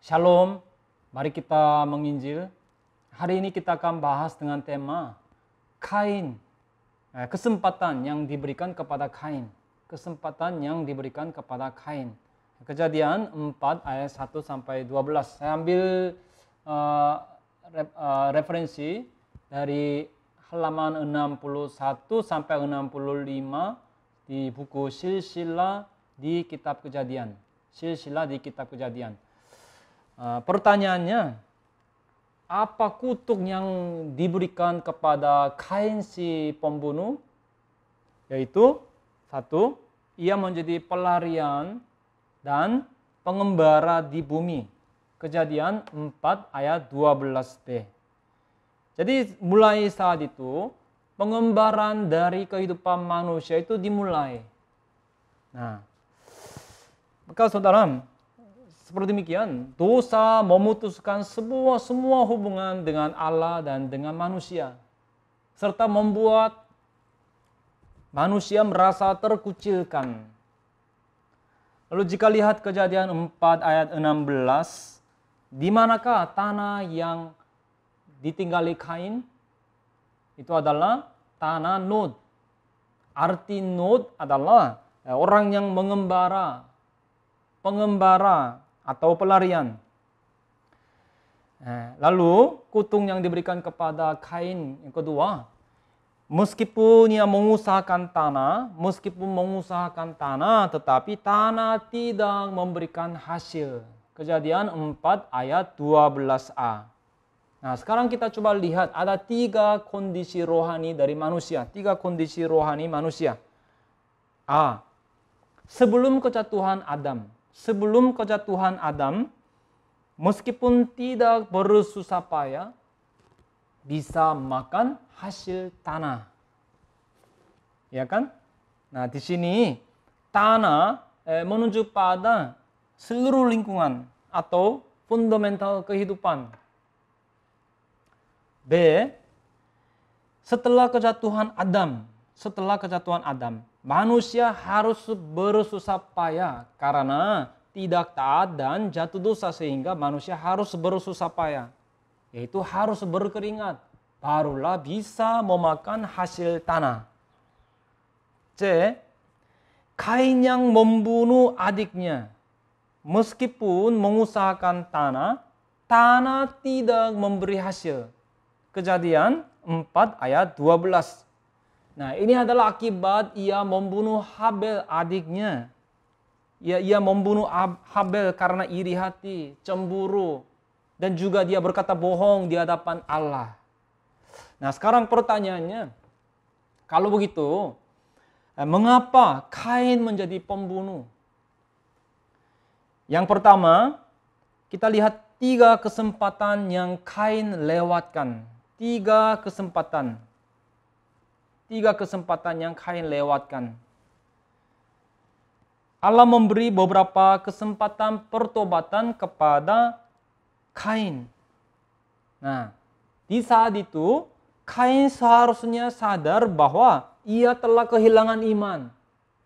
Shalom, mari kita menginjil. Hari ini kita akan bahas dengan tema Kain, kesempatan yang diberikan kepada Kain. Kesempatan yang diberikan kepada Kain. Kejadian 4 ayat 1 sampai 12. Saya ambil referensi dari halaman 61 sampai 65 di buku Silsilah di Kitab Kejadian. Silsilah di Kitab Kejadian. Pertanyaannya, apa kutuk yang diberikan kepada Kain si pembunuh? Yaitu, 1, ia menjadi pelarian dan pengembara di bumi. Kejadian 4 ayat 12b. Jadi mulai saat itu, pengembaraan dari kehidupan manusia itu dimulai. Nah, maka saudara, seperti demikian, dosa memutuskan semua hubungan dengan Allah dan dengan manusia, serta membuat manusia merasa terkucilkan. Lalu jika lihat Kejadian 4 ayat 16, di manakah tanah yang ditinggali Kain? Itu adalah tanah Nod. Arti Nod adalah orang yang pengembara atau pelarian. Lalu kutuk yang diberikan kepada Kain yang kedua, meskipun ia mengusahakan tanah, tetapi tanah tidak memberikan hasil. Kejadian 4 ayat 12a. Nah, sekarang kita coba lihat ada 3 kondisi rohani dari manusia. 3 kondisi rohani manusia. A. Sebelum kejatuhan Adam, meskipun tidak bersusah payah, bisa makan hasil tanah. Ya kan? Nah, di sini tanah menunjuk pada seluruh lingkungan atau fundamental kehidupan. B. Setelah kejatuhan Adam, manusia harus bersusah payah karena tidak taat dan jatuh dosa, sehingga manusia harus bersusah payah, yaitu harus berkeringat, barulah bisa memakan hasil tanah. C. Kain yang membunuh adiknya, meskipun mengusahakan tanah tidak memberi hasil. Kejadian 4 ayat 12. Nah, ini adalah akibat ia membunuh Habel adiknya. Ia membunuh Habel karena iri hati, cemburu, dan juga dia berkata bohong di hadapan Allah. Nah, sekarang pertanyaannya, kalau begitu, mengapa Kain menjadi pembunuh? Yang pertama, kita lihat 3 kesempatan yang Kain lewatkan. 3 kesempatan yang Kain lewatkan. Allah memberi beberapa kesempatan pertobatan kepada Kain. Nah, di saat itu Kain seharusnya sadar bahwa ia telah kehilangan iman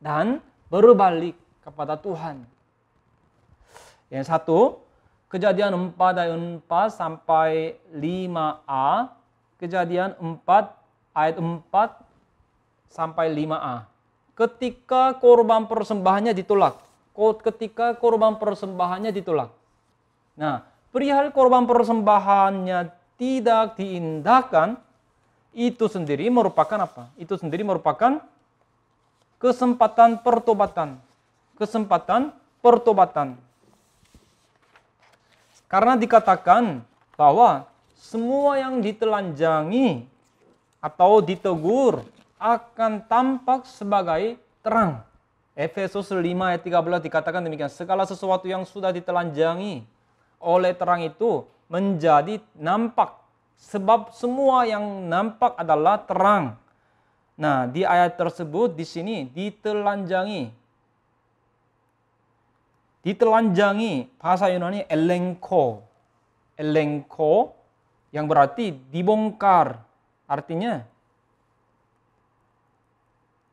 dan berbalik kepada Tuhan. Yang 1, Kejadian 4 ayat 4 sampai 5a. Kejadian 4 ayat 4 sampai 5a. Ketika korban persembahannya ditolak. Nah, perihal korban persembahannya tidak diindahkan, itu sendiri merupakan apa? Itu sendiri merupakan kesempatan pertobatan. Karena dikatakan bahwa semua yang ditelanjangi atau ditegur akan tampak sebagai terang. Efesus 5 ayat 13 dikatakan demikian. Segala sesuatu yang sudah ditelanjangi oleh terang itu menjadi nampak. Sebab semua yang nampak adalah terang. Nah, di ayat tersebut di sini ditelanjangi. Bahasa Yunani elenko yang berarti dibongkar. Artinya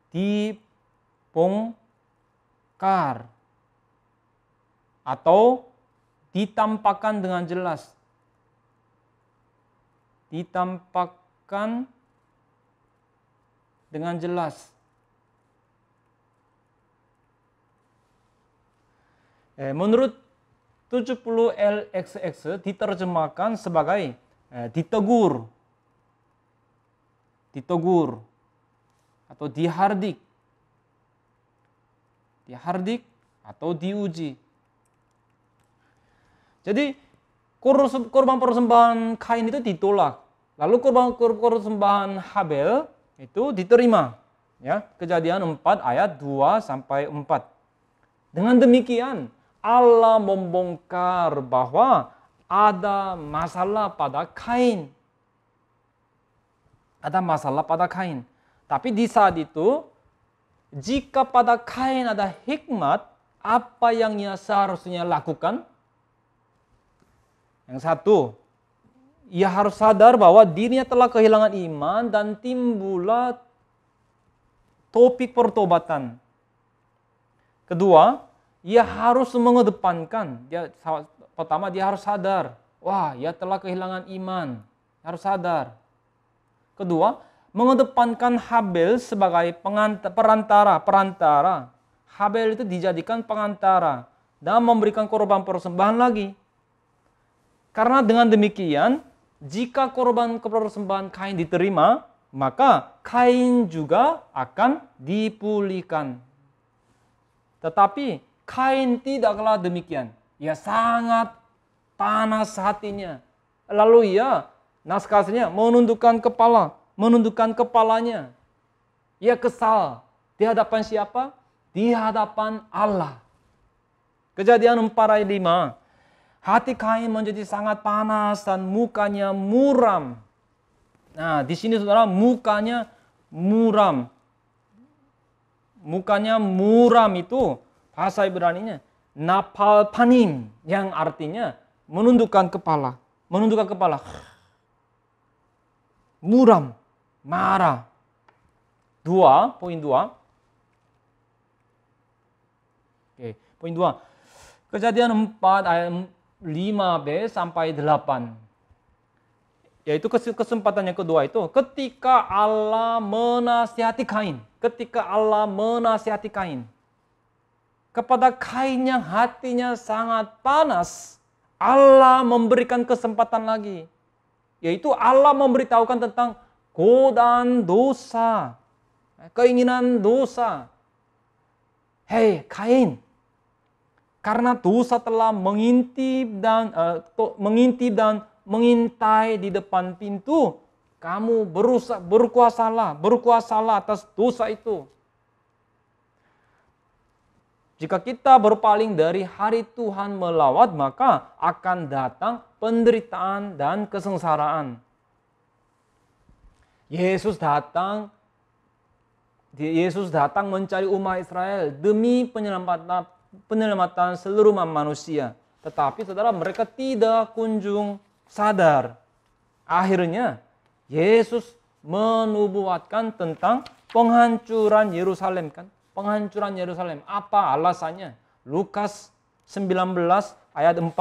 dibongkar atau ditampakkan dengan jelas. Ditampakkan dengan jelas. Menurut 70 LXX diterjemahkan sebagai ditegur. Ditegur atau dihardik. Dihardik atau diuji. Jadi korban persembahan Kain itu ditolak. Lalu korban persembahan Habel itu diterima. Ya, Kejadian 4 ayat 2 sampai 4. Dengan demikian Allah membongkar bahwa ada masalah pada Kain. Ada masalah pada Kain. Tapi di saat itu, jika pada Kain ada hikmat, apa yang ia seharusnya lakukan? Yang satu, ia harus sadar bahwa dirinya telah kehilangan iman dan timbullah topik pertobatan. Kedua, ia harus mengedepankan. Pertama dia harus sadar, wah, ia telah kehilangan iman. Harus sadar. Kedua, mengedepankan Habel sebagai perantara. Habel itu dijadikan pengantara dan memberikan korban persembahan lagi. Karena dengan demikian, jika korban persembahan Kain diterima, maka Kain juga akan dipulihkan. Tetapi Kain tidaklah demikian. Ia sangat panas hatinya. Lalu ia, naskahnya, menundukkan kepalanya. Ia kesal. Di hadapan siapa? Di hadapan Allah. Kejadian 4 ayat 5. Hati Kain menjadi sangat panas dan mukanya muram. Nah, di sini saudara, mukanya muram. Mukanya muram itu bahasa Ibraninya napal panim, yang artinya menundukkan kepala. Menundukkan kepala. Muram, marah. Poin 2. Oke, poin 2. Kejadian 4 ayat 5b sampai 8. Yaitu kesempatan yang kedua itu ketika Allah menasihati Kain. Ketika Allah menasihati Kain. Kepada Kain yang hatinya sangat panas, Allah memberikan kesempatan lagi. Yaitu Allah memberitahukan tentang godaan dosa, keinginan dosa. Hei Kain, karena dosa telah mengintip dan mengintai di depan pintu, kamu berkuasalah atas dosa itu. Jika kita berpaling dari hari Tuhan melawat, maka akan datang penderitaan dan kesengsaraan. Yesus datang mencari umat Israel demi penyelamatan seluruh manusia. Tetapi saudara, mereka tidak kunjung sadar. Akhirnya Yesus menubuatkan tentang penghancuran Yerusalem kan? Penghancuran Yerusalem. Apa alasannya? Lukas 19 ayat 44.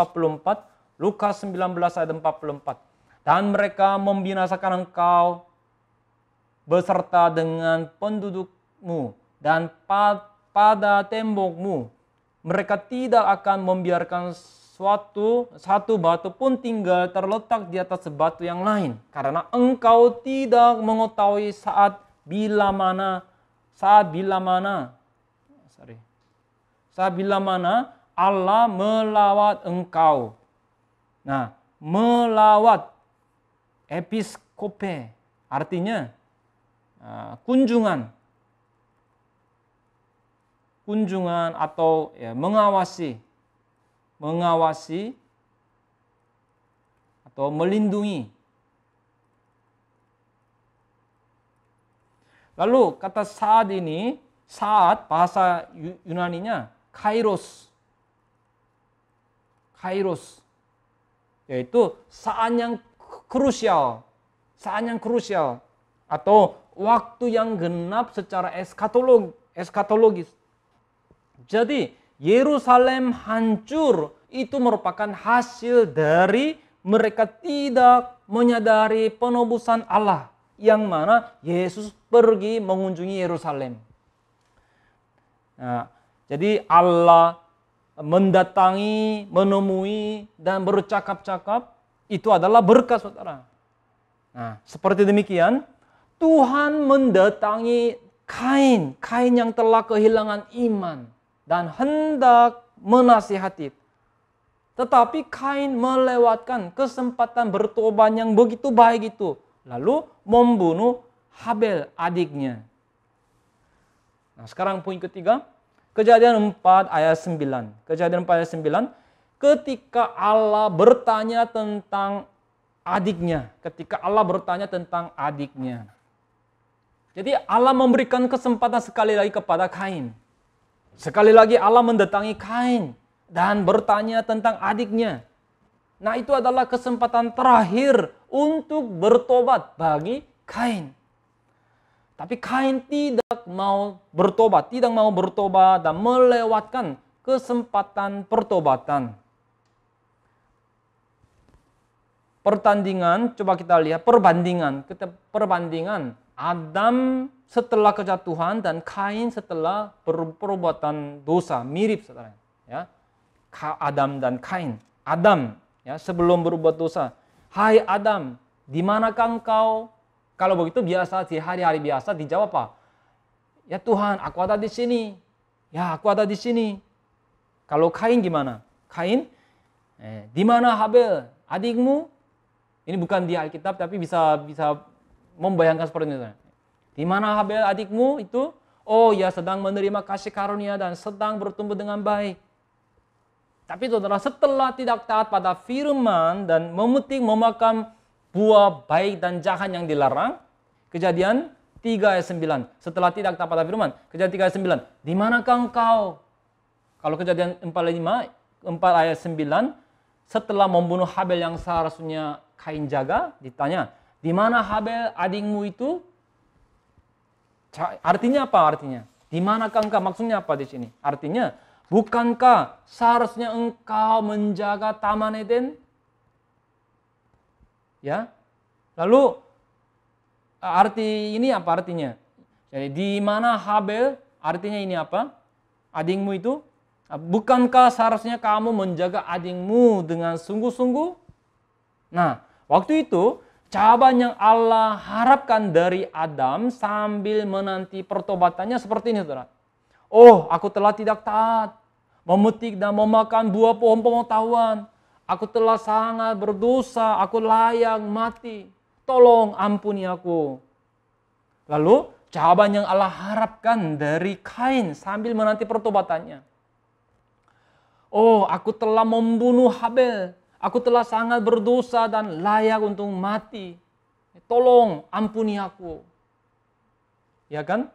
Lukas 19 ayat 44. Dan mereka membinasakan engkau beserta dengan pendudukmu dan pada tembokmu. Mereka tidak akan membiarkan satu batu pun tinggal terletak di atas batu yang lain. Karena engkau tidak mengetahui saat bila mana Allah melawat engkau. Nah, melawat, episkope, artinya kunjungan atau ya, mengawasi atau melindungi. Lalu kata saat ini, saat bahasa Yunaninya kairos. Kairos. Yaitu saat yang krusial. Atau waktu yang genap secara eskatologis. Jadi Yerusalem hancur itu merupakan hasil dari mereka tidak menyadari penebusan Allah, yang mana Yesus pergi mengunjungi Yerusalem. Nah, jadi Allah mendatangi, menemui, dan bercakap-cakap, itu adalah berkat, saudara. Nah, seperti demikian, Tuhan mendatangi Kain yang telah kehilangan iman dan hendak menasihati. Tetapi Kain melewatkan kesempatan bertobat yang begitu baik itu, lalu membunuh Habel, adiknya. Nah, sekarang poin ketiga, Kejadian 4 ayat 9. Kejadian 4 ayat 9, ketika Allah bertanya tentang adiknya. Jadi Allah memberikan kesempatan sekali lagi kepada Kain. Sekali lagi Allah mendatangi Kain dan bertanya tentang adiknya. Nah, itu adalah kesempatan terakhir untuk bertobat bagi Kain. Tapi Kain tidak mau bertobat dan melewatkan kesempatan pertobatan. Coba kita lihat perbandingan Adam setelah kejatuhan dan Kain setelah perbuatan dosa, mirip, saudara. Ya, Adam dan Kain. Adam, ya, sebelum berbuat dosa. Hai Adam, di manakah engkau? Kalau begitu biasa, di hari-hari biasa dijawab apa? Ya Tuhan, aku ada di sini. Ya, aku ada di sini. Kalau Kain gimana? Kain, di mana Habel, adikmu? Ini bukan di Alkitab, tapi bisa membayangkan seperti itu. Di mana Habel, adikmu itu? Oh ya, sedang menerima kasih karunia dan sedang bertumbuh dengan baik. Tapi saudara, setelah tidak taat pada firman dan memetik, memakan buah baik dan jahat yang dilarang, Kejadian 3 ayat 9. Setelah tidak taat pada firman, Kejadian 3 ayat 9. Di manakah engkau? Kalau Kejadian 4 ayat 9, setelah membunuh Habel yang seharusnya Kain jaga, ditanya, di mana Habel adikmu itu? Artinya apa artinya? Di manakah engkau? Maksudnya apa di sini? Artinya, bukankah seharusnya engkau menjaga Taman Eden? Ya, lalu arti ini apa artinya? Jadi di mana Habel, artinya ini apa? Adikmu itu? Bukankah seharusnya kamu menjaga adikmu dengan sungguh-sungguh? Nah, waktu itu jawaban yang Allah harapkan dari Adam sambil menanti pertobatannya seperti ini, saudara. Oh, aku telah tidak taat, memetik dan memakan buah pohon pengetahuan. Aku telah sangat berdosa, aku layak mati. Tolong ampuni aku. Lalu jawaban yang Allah harapkan dari Kain sambil menanti pertobatannya. Oh, aku telah membunuh Habel. Aku telah sangat berdosa dan layak untuk mati. Tolong ampuni aku. Ya kan?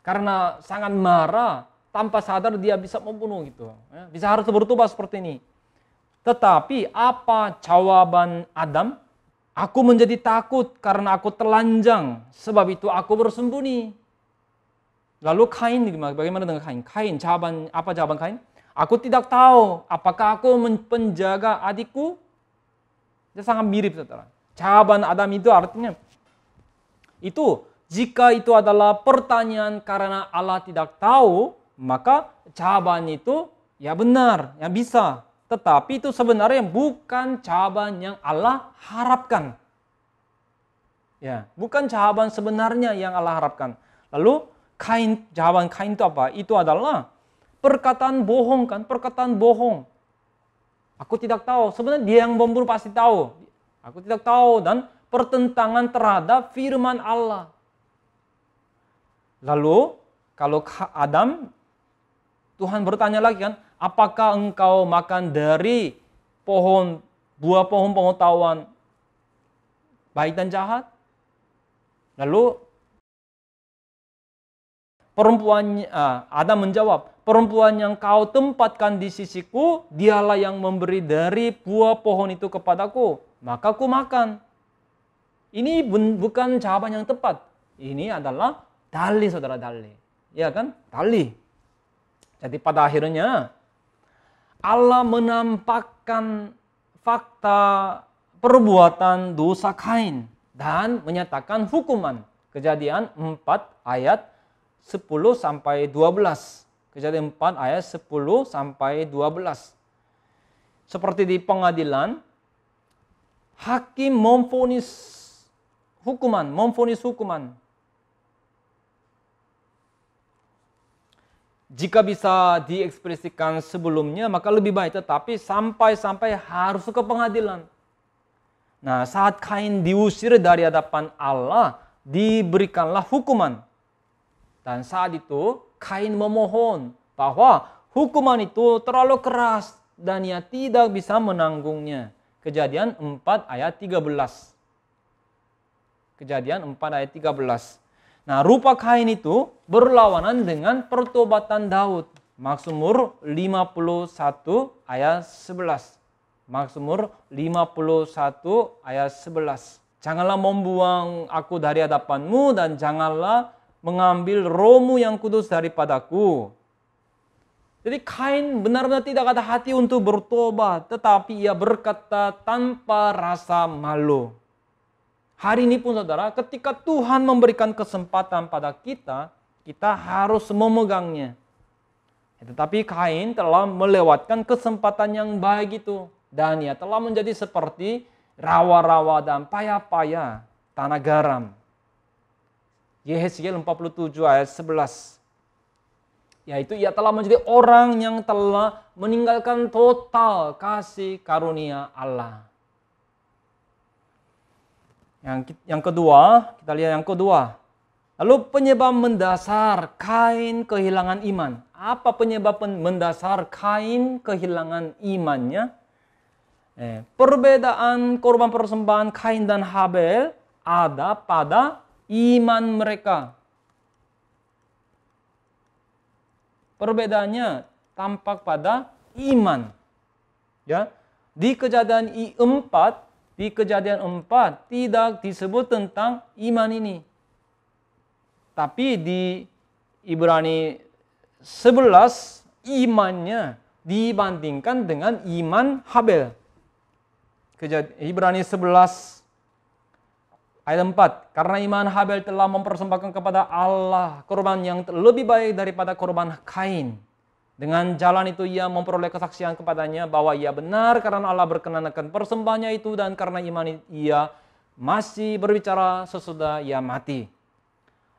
Karena sangat marah, tanpa sadar dia bisa membunuh gitu. Ya, bisa harus bertobat seperti ini. Tetapi apa jawaban Adam? Aku menjadi takut karena aku telanjang, sebab itu aku bersembunyi. Lalu Kain, bagaimana dengan Kain? Apa jawaban Kain? Aku tidak tahu apakah aku menjaga adikku. Dia sangat mirip, saudara. Jawaban Adam itu artinya, itu jika itu adalah pertanyaan karena Allah tidak tahu, maka jawaban itu ya benar, yang bisa. Tetapi itu sebenarnya bukan jawaban yang Allah harapkan. Ya, bukan jawaban sebenarnya yang Allah harapkan. Lalu jawaban Kain itu apa? Itu adalah perkataan bohong, kan? Perkataan bohong. Aku tidak tahu. Sebenarnya dia yang membunuh pasti tahu. Aku tidak tahu, dan pertentangan terhadap firman Allah. Lalu kalau Adam, Tuhan bertanya lagi kan, apakah engkau makan dari buah pohon pengetahuan baik dan jahat? Lalu Adam menjawab, perempuan yang kau tempatkan di sisiku, dialah yang memberi dari buah pohon itu kepadaku, maka ku makan. Ini bukan jawaban yang tepat. Ini adalah dalih, saudara, dalih. Ya kan? Dalih. Jadi pada akhirnya Allah menampakkan fakta perbuatan dosa Kain dan menyatakan hukuman. Kejadian 4 ayat 10 sampai 12. Kejadian 4 ayat 10 sampai 12. Seperti di pengadilan, hakim memvonis hukuman. Jika bisa diekspresikan sebelumnya, maka lebih baik. Tetapi sampai harus ke pengadilan. Nah, saat Kain diusir dari hadapan Allah, diberikanlah hukuman. Dan saat itu, Kain memohon bahwa hukuman itu terlalu keras dan ia tidak bisa menanggungnya. Kejadian 4 ayat 13. Kejadian 4 ayat 13. Nah, rupa Kain itu berlawanan dengan pertobatan Daud. Mazmur 51 ayat 11. Mazmur 51 ayat 11. Janganlah membuang aku dari hadapanmu dan janganlah mengambil rohmu yang kudus daripadaku. Jadi Kain benar-benar tidak ada hati untuk bertobat, tetapi ia berkata tanpa rasa malu. Hari ini pun saudara, ketika Tuhan memberikan kesempatan pada kita, kita harus memegangnya. Tetapi Kain telah melewatkan kesempatan yang baik itu. Dan ia telah menjadi seperti rawa-rawa dan paya-paya tanah garam. Yehezkiel 47 ayat 11. Yaitu ia telah menjadi orang yang telah meninggalkan total kasih karunia Allah. Yang kedua, kita lihat yang kedua. Lalu penyebab mendasar Kain kehilangan iman. Apa penyebab mendasar Kain kehilangan imannya? Perbedaan korban persembahan Kain dan Habel ada pada iman mereka. Perbedaannya tampak pada iman. Ya, di Kejadian 4 tidak disebut tentang iman ini. Tapi di Ibrani 11 imannya dibandingkan dengan iman Habel. Ibrani 11 ayat 4. Karena iman Habel telah mempersembahkan kepada Allah korban yang lebih baik daripada korban Kain. Dengan jalan itu ia memperoleh kesaksian kepadanya bahwa ia benar karena Allah berkenan akan persembahannya itu dan karena iman ia masih berbicara sesudah ia mati.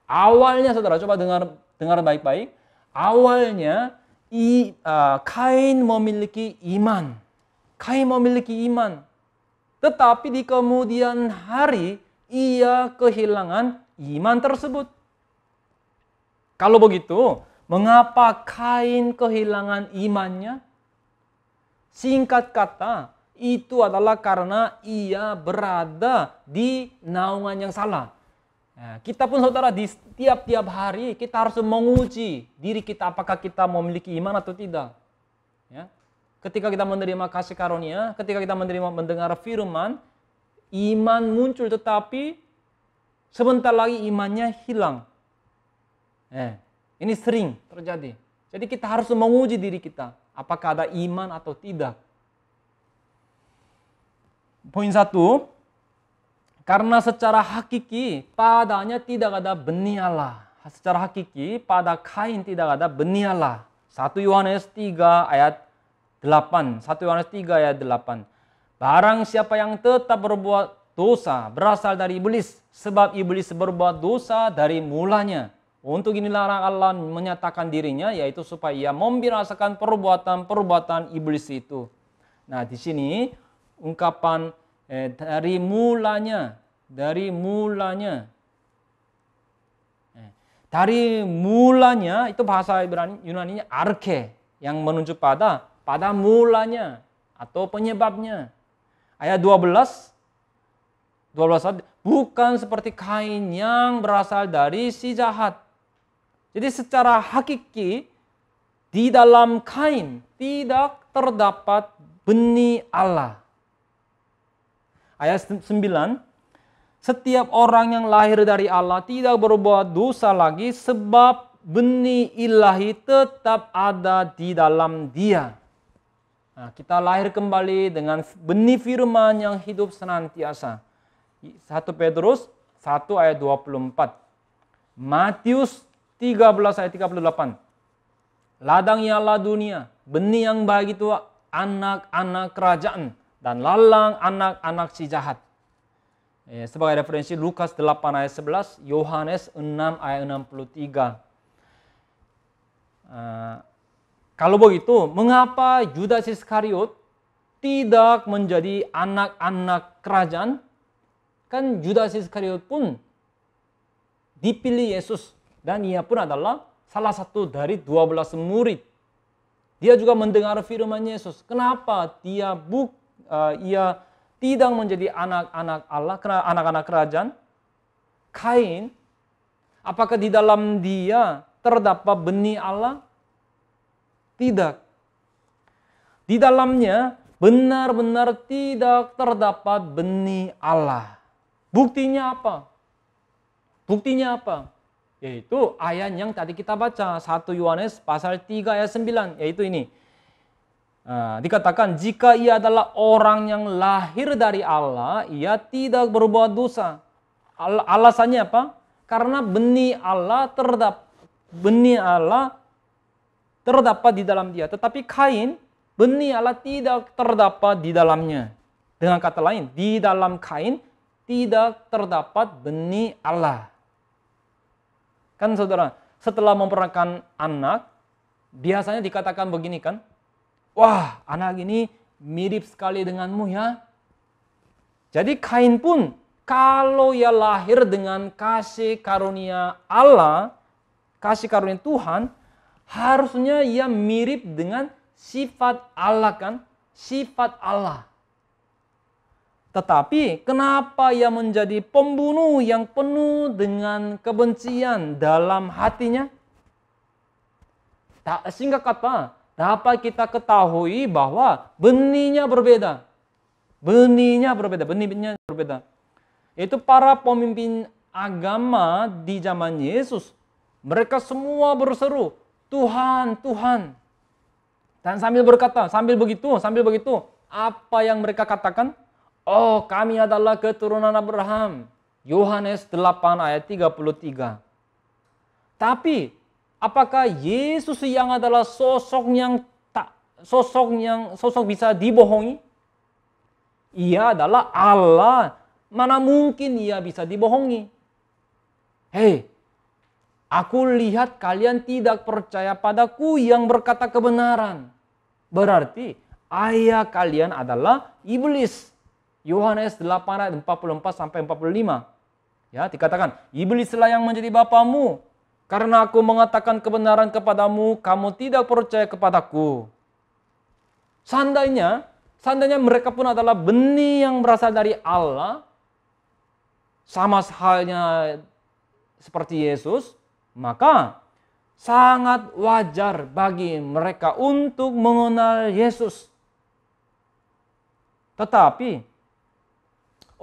Awalnya saudara, coba dengar baik-baik. Awalnya Kain memiliki iman. Tetapi di kemudian hari ia kehilangan iman tersebut. Kalau begitu, mengapa Kain kehilangan imannya? Singkat kata, itu adalah karena ia berada di naungan yang salah. Nah, kita pun saudara di tiap-tiap hari kita harus menguji diri kita apakah kita memiliki iman atau tidak. Ya. Ketika kita menerima kasih karunia, ketika kita mendengar firman, iman muncul tetapi sebentar lagi imannya hilang. Ini sering terjadi. Jadi kita harus menguji diri kita, apakah ada iman atau tidak. Poin 1, karena secara hakiki padanya tidak ada benih Allah. Secara hakiki pada Kain tidak ada benih Allah. 1 Yohanes 3 ayat 8. 1 Yohanes 3 ayat 8. Barang siapa yang tetap berbuat dosa berasal dari iblis, sebab iblis berbuat dosa dari mulanya. Untuk inilah Allah menyatakan dirinya, yaitu supaya ia membinasakan perbuatan-perbuatan iblis itu. Nah, di sini ungkapan dari mulanya. Dari mulanya itu bahasa Yunani-nya arche, yang menunjuk pada mulanya atau penyebabnya. Ayat 12, bukan seperti Kain yang berasal dari si jahat. Jadi secara hakiki di dalam Kain tidak terdapat benih Allah. Ayat 9, setiap orang yang lahir dari Allah tidak berbuat dosa lagi sebab benih ilahi tetap ada di dalam dia. Nah, kita lahir kembali dengan benih firman yang hidup senantiasa. 1 Petrus 1 ayat 24. Matius 13 ayat 38. Ladang ialah dunia, benih yang baik itu anak-anak kerajaan, dan lalang anak-anak si jahat. Sebagai referensi Lukas 8 ayat 11, Yohanes 6 ayat 63. Kalau begitu, mengapa Yudas Iskariot tidak menjadi anak-anak kerajaan? Kan Yudas Iskariot pun dipilih Yesus, dan ia pun adalah salah satu dari 12 murid. Dia juga mendengar firman Yesus. Kenapa ia tidak menjadi anak-anak Allah, anak-anak kerajaan? Kain, apakah di dalam dia terdapat benih Allah? Tidak. Di dalamnya benar-benar tidak terdapat benih Allah. Buktinya apa? Buktinya apa? Yaitu ayat yang tadi kita baca, 1 Yohanes pasal 3 ayat 9, yaitu ini. Dikatakan, jika ia adalah orang yang lahir dari Allah, ia tidak berbuat dosa. Alasannya apa? Karena benih Allah terdapat di dalam dia. Tetapi Kain, benih Allah tidak terdapat di dalamnya. Dengan kata lain, di dalam Kain tidak terdapat benih Allah. Kan saudara, setelah memperankan anak, biasanya dikatakan begini kan, wah, anak ini mirip sekali denganmu ya. Jadi Kain pun, kalau ia lahir dengan kasih karunia Allah, kasih karunia Tuhan, harusnya ia mirip dengan sifat Allah kan, sifat Allah. Tetapi kenapa ia menjadi pembunuh yang penuh dengan kebencian dalam hatinya? Singkat kata, dapat kita ketahui bahwa benihnya berbeda. Benihnya berbeda. Itu para pemimpin agama di zaman Yesus. Mereka semua berseru, Tuhan, Tuhan. Dan sambil begitu, apa yang mereka katakan? Oh, kami adalah keturunan Abraham. Yohanes 8 ayat 33. Tapi, apakah Yesus yang adalah sosok bisa dibohongi? Ia adalah Allah. Mana mungkin ia bisa dibohongi? Hei, aku lihat kalian tidak percaya padaku yang berkata kebenaran. Berarti ayah kalian adalah iblis. Yohanes 8 ayat 44 sampai 45. Ya, dikatakan, iblislah yang menjadi bapamu. Karena aku mengatakan kebenaran kepadamu, kamu tidak percaya kepadaku. Seandainya mereka pun adalah benih yang berasal dari Allah, sama halnya seperti Yesus, maka sangat wajar bagi mereka untuk mengenal Yesus. Tetapi,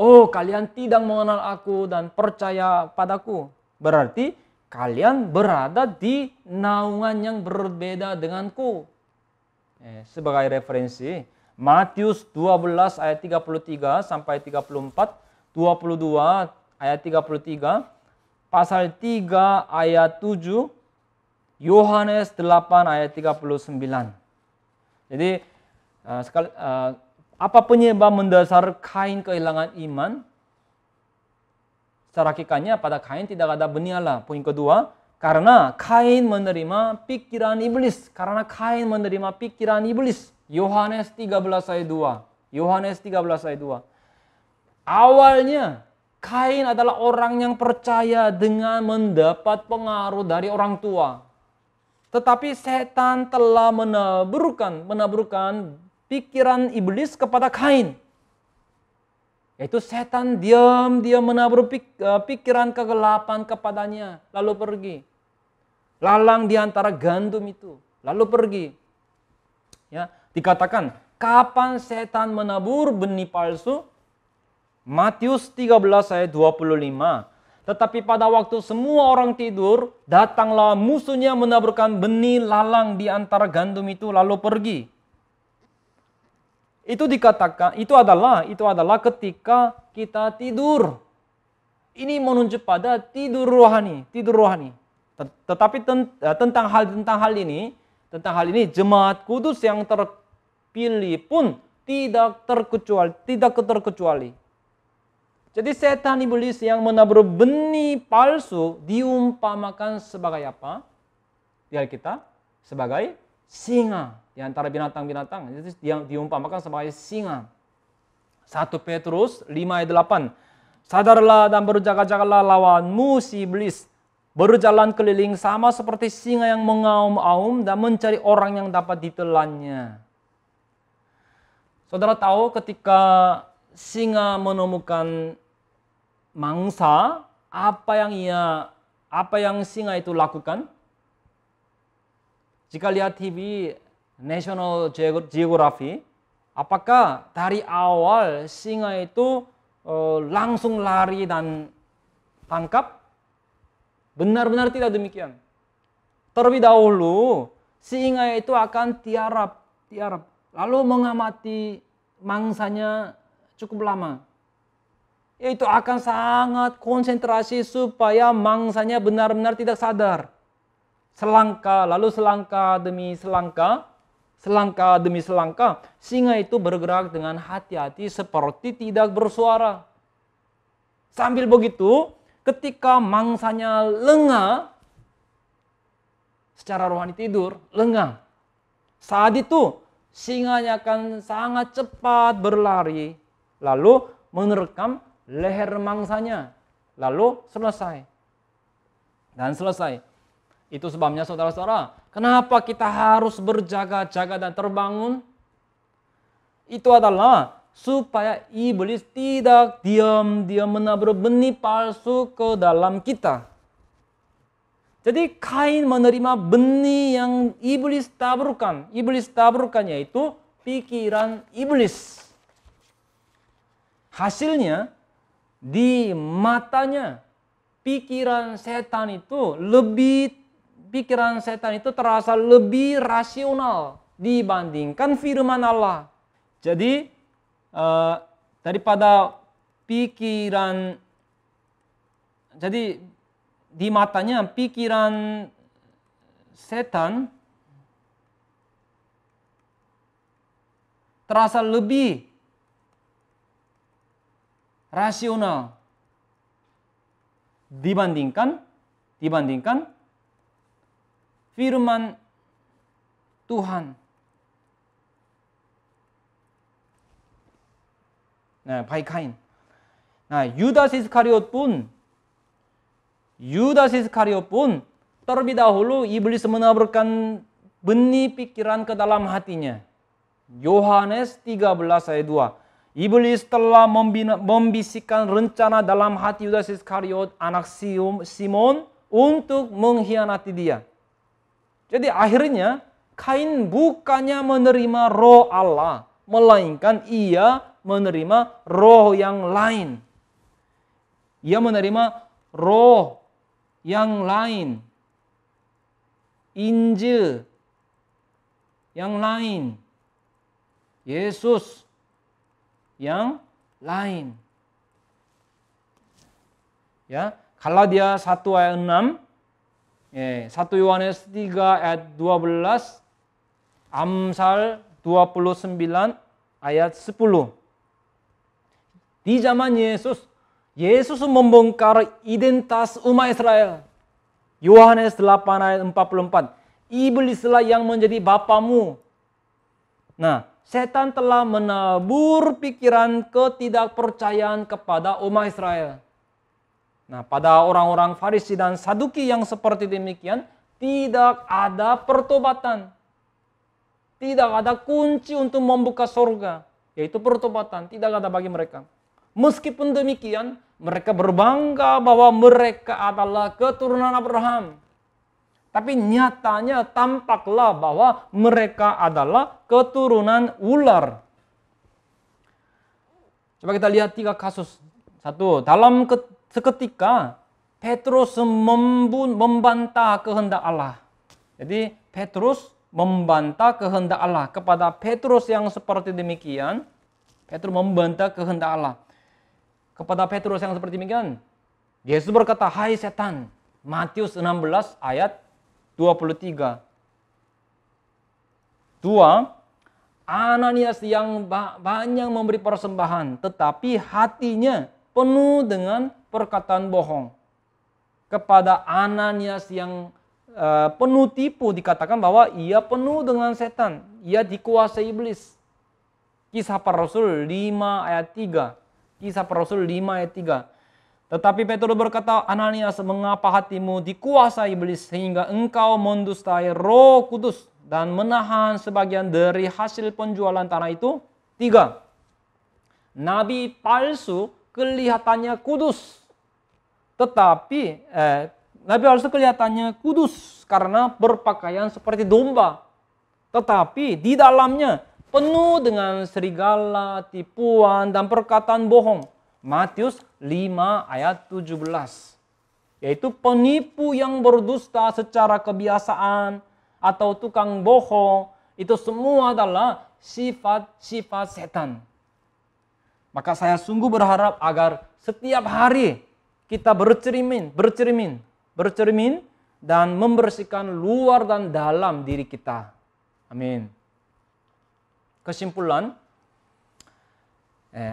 oh, kalian tidak mengenal aku dan percaya padaku. Berarti kalian berada di naungan yang berbeda denganku. Sebagai referensi, Matius 12 ayat 33 sampai 34, 22 ayat 33, pasal 3 ayat 7, Yohanes 8 ayat 39. Jadi, apa penyebab mendasar Kain kehilangan iman? Secara hakikatnya pada Kain tidak ada benih Allah. Poin kedua, karena Kain menerima pikiran iblis. Yohanes 13 ayat 2. Awalnya Kain adalah orang yang percaya dengan mendapat pengaruh dari orang tua. Tetapi setan telah menaburkan pikiran iblis kepada Kain. Yaitu setan diam-diam menabur pikiran kegelapan kepadanya, lalu pergi. Lalang di antara gandum itu, lalu pergi. Ya, dikatakan, kapan setan menabur benih palsu? Matius 13 ayat 25. Tetapi pada waktu semua orang tidur, datanglah musuhnya menaburkan benih lalang di antara gandum itu, lalu pergi. Itu dikatakan, itu adalah ketika kita tidur. Ini menunjuk pada tidur rohani. Tetapi tentang hal ini, jemaat kudus yang terpilih pun tidak terkecuali. Jadi setan iblis yang menabur benih palsu diumpamakan sebagai apa? Di Alkitab sebagai singa. Di antara binatang-binatang itu yang diumpamakan sebagai singa. 1 Petrus 5 ayat 8. Sadarlah dan berjaga-jagalah lawanmu si iblis. Berjalan keliling sama seperti singa yang mengaum-aum dan mencari orang yang dapat ditelannya. Saudara tahu ketika singa menemukan mangsa, apa yang singa itu lakukan? Jika lihat TV National Geographic, apakah dari awal singa itu langsung lari dan tangkap? Benar-benar tidak demikian. Terlebih dahulu, singa itu akan tiarap, lalu mengamati mangsanya cukup lama. Itu akan sangat konsentrasi supaya mangsanya benar-benar tidak sadar. Selangkah demi selangkah, singa itu bergerak dengan hati-hati seperti tidak bersuara. Sambil begitu, ketika mangsanya lengah, secara rohani tidur, lengah. Saat itu, singanya akan sangat cepat berlari, lalu menerkam leher mangsanya, lalu selesai. Itu sebabnya saudara-saudara, kenapa kita harus berjaga-jaga dan terbangun? Itu adalah supaya iblis tidak diam-diam menabur benih palsu ke dalam kita. Jadi Kain menerima benih yang iblis taburkan. Iblis taburkan yaitu pikiran iblis. Hasilnya di matanya pikiran setan itu terasa lebih rasional dibandingkan firman Allah. Jadi daripada pikiran, jadi di matanya pikiran setan terasa lebih rasional dibandingkan firman Tuhan. Nah, baik Kain. Nah, Yudas Iskariot pun terlebih dahulu iblis menaburkan benih pikiran ke dalam hatinya. Yohanes 13 ayat 2. Iblis telah membisikkan rencana dalam hati Yudas Iskariot, anak Simon, untuk mengkhianati dia. Jadi akhirnya Kain bukannya menerima roh Allah, melainkan ia menerima roh yang lain. Ia menerima roh yang lain. Injil yang lain. Yesus yang lain. Ya, Galatia 1 ayat 6, 1 Yohanes 3 ayat 12, Amsal 29 ayat 10. Di zaman Yesus membongkar identitas umat Israel. Yohanes 8 ayat 44. Iblislah yang menjadi bapamu. Nah, setan telah menabur pikiran ketidakpercayaan kepada umat Israel. Nah, pada orang-orang Farisi dan Saduki yang seperti demikian, tidak ada pertobatan. Tidak ada kunci untuk membuka surga, yaitu pertobatan. Tidak ada bagi mereka. Meskipun demikian, mereka berbangga bahwa mereka adalah keturunan Abraham. Tapi nyatanya tampaklah bahwa mereka adalah keturunan ular. Coba kita lihat 3 kasus. 1, dalam seketika Petrus membantah kehendak Allah. Jadi Petrus membantah kehendak Allah. Kepada Petrus yang seperti demikian, Petrus membantah kehendak Allah. Kepada Petrus yang seperti demikian, Yesus berkata, "Hai setan." Matius 16 ayat 23. 2. Ananias yang banyak memberi persembahan, tetapi hatinya penuh dengan perkataan bohong. Kepada Ananias yang penuh tipu dikatakan bahwa ia penuh dengan setan, ia dikuasai iblis. Kisah Para Rasul 5 ayat 3. Kisah Para Rasul 5 ayat 3. Tetapi Petrus berkata, "Ananias, mengapa hatimu dikuasai iblis sehingga engkau mendustai Roh Kudus dan menahan sebagian dari hasil penjualan tanah itu?" 3. Nabi palsu kelihatannya kudus. Tetapi Nabi palsu kelihatannya kudus karena berpakaian seperti domba. Tetapi di dalamnya penuh dengan serigala, tipuan, dan perkataan bohong. Matius 5 ayat 17. Yaitu penipu yang berdusta secara kebiasaan atau tukang bohong, itu semua adalah sifat-sifat setan. Maka saya sungguh berharap agar setiap hari kita bercermin dan membersihkan luar dan dalam diri kita. Amin. Kesimpulan,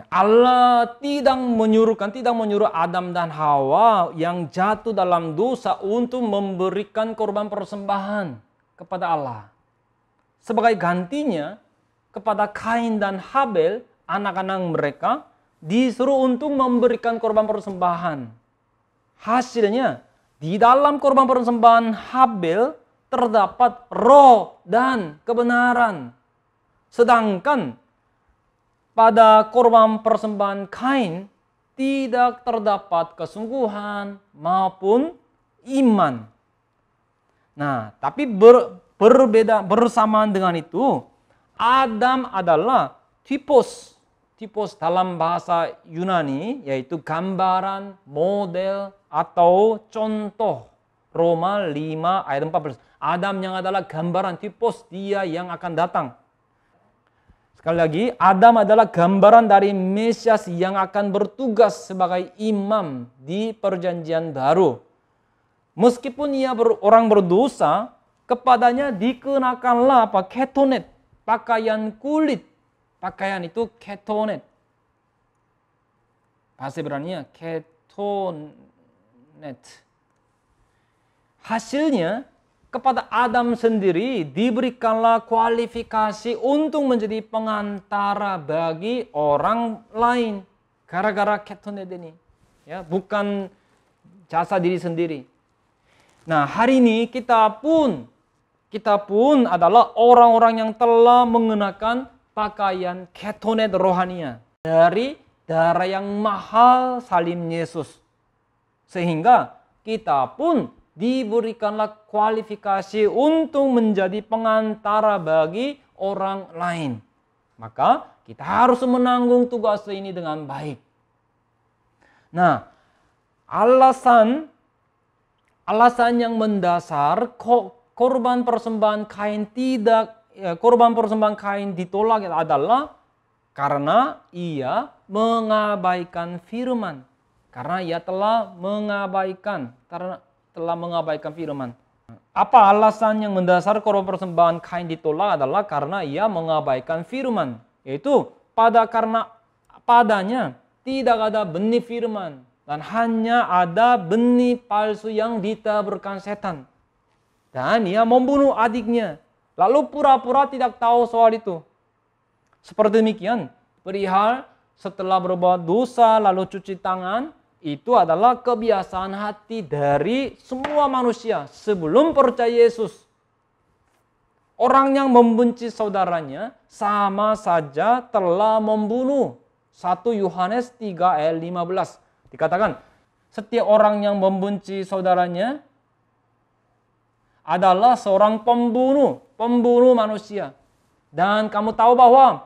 Allah tidak menyuruh Adam dan Hawa yang jatuh dalam dosa untuk memberikan korban persembahan kepada Allah. Sebagai gantinya, kepada Kain dan Habel, anak-anak mereka, disuruh untuk memberikan korban persembahan. Hasilnya, di dalam korban persembahan Habel terdapat roh dan kebenaran. Sedangkan pada korban persembahan Kain tidak terdapat kesungguhan maupun iman. Nah, tapi berbeda bersamaan dengan itu, Adam adalah typos. Typos dalam bahasa Yunani yaitu gambaran, model, atau contoh. Roma 5 ayat 14. Adam yang adalah gambaran, typos dia yang akan datang. Sekali lagi, Adam adalah gambaran dari Mesias yang akan bertugas sebagai imam di perjanjian baru. Meskipun ia orang berdosa, kepadanya dikenakanlah ketonet, pakaian kulit. Pakaian itu ketonet. Bahasa Ibrani-nya ketonet. Hasilnya, kepada Adam sendiri diberikanlah kualifikasi untuk menjadi pengantara bagi orang lain. Gara-gara ketonet ini. Ya, bukan jasa diri sendiri. Nah, hari ini kita pun adalah orang-orang yang telah mengenakan pakaian ketonet rohania dari darah yang mahal salib Yesus. Sehingga kita pun diberikanlah kualifikasi untuk menjadi pengantara bagi orang lain. Maka kita harus menanggung tugas ini dengan baik. Nah, alasan yang mendasar korban persembahan Kain ditolak adalah karena ia mengabaikan firman. Karena ia telah mengabaikan firman. Apa alasan yang mendasar korban persembahan Kain ditolak adalah karena ia mengabaikan firman. Yaitu karena padanya tidak ada benih firman. Dan hanya ada benih palsu yang ditaburkan setan. Dan ia membunuh adiknya. Lalu pura-pura tidak tahu soal itu. Seperti demikian, perihal setelah berbuat dosa lalu cuci tangan, itu adalah kebiasaan hati dari semua manusia sebelum percaya Yesus. Orang yang membenci saudaranya sama saja telah membunuh. 1 Yohanes 3 ayat 15. Dikatakan, setiap orang yang membenci saudaranya adalah seorang pembunuh manusia. Dan kamu tahu bahwa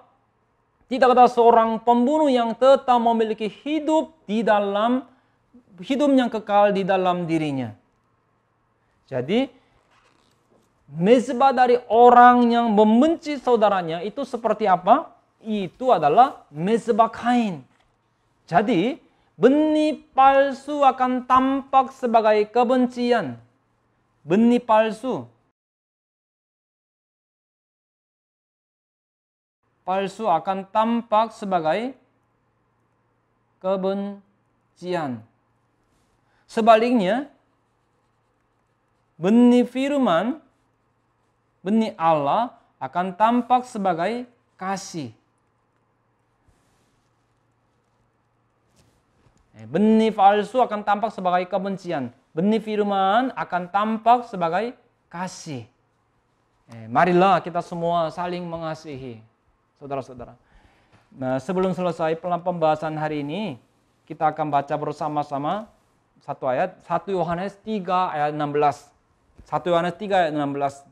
tidak ada seorang pembunuh yang tetap memiliki hidup yang kekal di dalam dirinya. Jadi, mezbah dari orang yang membenci saudaranya itu seperti apa? Itu adalah mezbah kain. Jadi, benih palsu akan tampak sebagai kebencian. Benih palsu. Palsu akan tampak sebagai kebencian. Sebaliknya, benih firman, benih Allah akan tampak sebagai kasih. Benih palsu akan tampak sebagai kebencian. Benih firman akan tampak sebagai kasih. Marilah kita semua saling mengasihi, saudara-saudara. Nah, sebelum selesai pembahasan hari ini, kita akan baca bersama-sama satu ayat, 1 Yohanes 3 ayat 16. 1 Yohanes 3 ayat 16.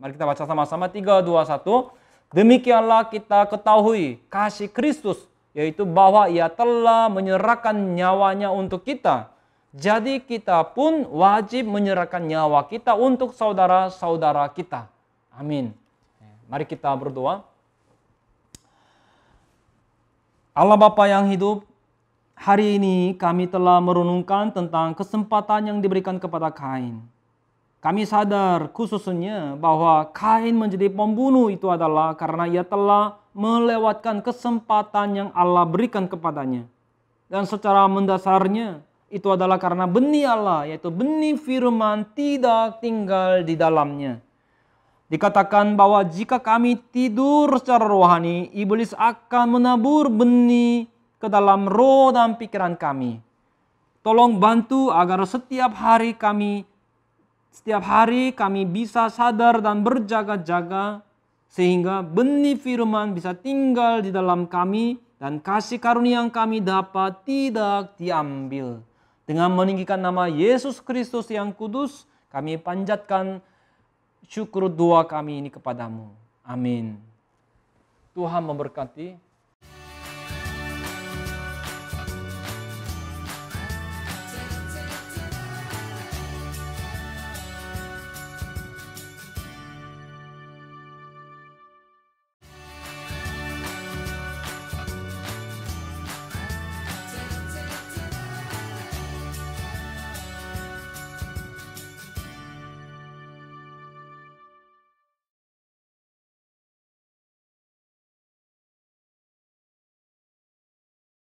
Mari kita baca sama-sama, 3, 2, 1. Demikianlah kita ketahui kasih Kristus, yaitu bahwa ia telah menyerahkan nyawanya untuk kita. Jadi kita pun wajib menyerahkan nyawa kita untuk saudara-saudara kita. Amin. Mari kita berdoa. Allah Bapa yang hidup, hari ini kami telah merenungkan tentang kesempatan yang diberikan kepada Kain. Kami sadar khususnya bahwa Kain menjadi pembunuh itu adalah karena ia telah melewatkan kesempatan yang Allah berikan kepadanya. Dan secara mendasarnya itu adalah karena benih Allah, yaitu benih firman tidak tinggal di dalamnya. Dikatakan bahwa jika kami tidur secara rohani, iblis akan menabur benih ke dalam roh dan pikiran kami. Tolong bantu agar setiap hari kami bisa sadar dan berjaga-jaga sehingga benih firman bisa tinggal di dalam kami dan kasih karunia yang kami dapat tidak diambil. Dengan meninggikan nama Yesus Kristus yang kudus, kami panjatkan syukur doa kami ini kepadamu. Amin. Tuhan memberkati.